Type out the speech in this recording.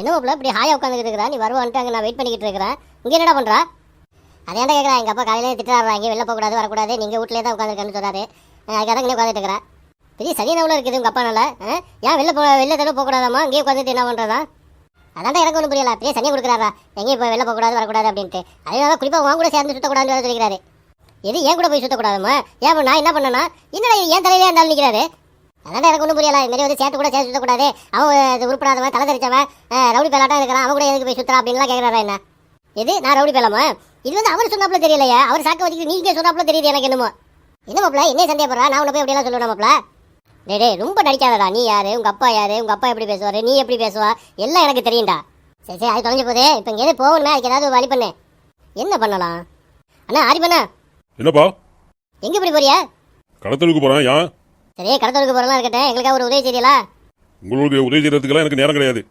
என்ன மாப்பிள்ள இப்படி ஹாயா உட்காந்துக்கிட்டு இருக்கிறா? நீ வருவான்ட்டு அங்கே நான் வெயிட் பண்ணிக்கிட்டு இருக்கிறேன். இங்கே என்னடா பண்ணுறா? அதேண்டா கேட்குறா. எங்கள் அப்பா காலையிலே திட்டுறாரு, இங்கே வெளில போகக்கூடாது, வரக்கூடாது, நீங்கள் வீட்டிலே தான் உட்காந்துருக்கேன்னு சொல்கிறாரு. அதுக்காக தான் இங்கே உட்காந்துட்டு இருக்கிறேன். பெரிய சரியானவளோ இருக்குது உங்கள் அப்பா. நல்லா ஏன் வெளில தடவை போகக்கூடாதாம்மா? இங்கேயே உட்காந்துட்டு என்ன பண்ணுறதா? அதான்டா எனக்கு ஒன்றும் புரியல. பெரிய சனியை கொடுக்குறாரா, எங்கேயும் இப்போ வெளில போகக்கூடாது, வரக்கூடாது அப்படின்ட்டு. அதனால குறிப்பாக உன் கூட சேர்ந்து சுற்றக்கூடாதுன்னு வேறு சொல்லிக்கிறாரு. எது ஏன் கூட போய் சுற்றக்கூடாதுமா? ஏன் நான் என்ன பண்ணனா? என்னடா ஏன் தலையிலே இருந்தாலும் நிற்கிறாரு? அதான் எனக்கு ஒன்றும் புரியல. இதுமாரி வந்து சேர்த்து கூட சேர்த்து சுற்றக்கூடாது, அவன் உருப்படாதவன், தலை தெரிச்சவன், ரவுடி பேலாட்டம் இருக்கிறான், அவன் கூட எதுக்கு போய் சுற்றுறா அப்படின்லாம் கேட்குறாரா என்ன? எது நான் ரவுடி பேலாமா? இது வந்து அவர் சொன்னாப்புல தெரியலையா? அவர் சாக்க வச்சுக்கிட்டு நீங்கள் சொன்னாப்புல தெரியுது எனக்கு. என்னமோ என்ன மாப்பிள என்ன சந்தேகப்படுறா? நான் உன்னை போய் அப்படியெல்லாம் சொல்லுவேன் மாப்பிள. டே ரொம்ப நடிக்காதடா. நீ யாரு, உங்கள் அப்பா யாரு, உங்கள் அப்பா எப்படி பேசுவார், நீ எப்படி பேசுவா, எல்லாம் எனக்கு தெரியும்டா. சரி சரி, அது தொலைஞ்சு போதே. இப்போ இங்கே போகணுமே, அதுக்கு ஏதாவது வழி பண்ணு. என்ன பண்ணலாம் அண்ணா? ஆரிப்பண்ணா என்னப்பா? எங்கே இப்படி போறியா? கடத்தலுக்கு போகிறேன். ஏன்? சரி கடத்தலுக்கு போகிறலாம் இருக்கட்டும், எங்களுக்காக ஒரு உதவி செய்யலாம். உங்களுக்கு உதவி செய்யறதுக்கெல்லாம் எனக்கு நேரம் கிடையாது.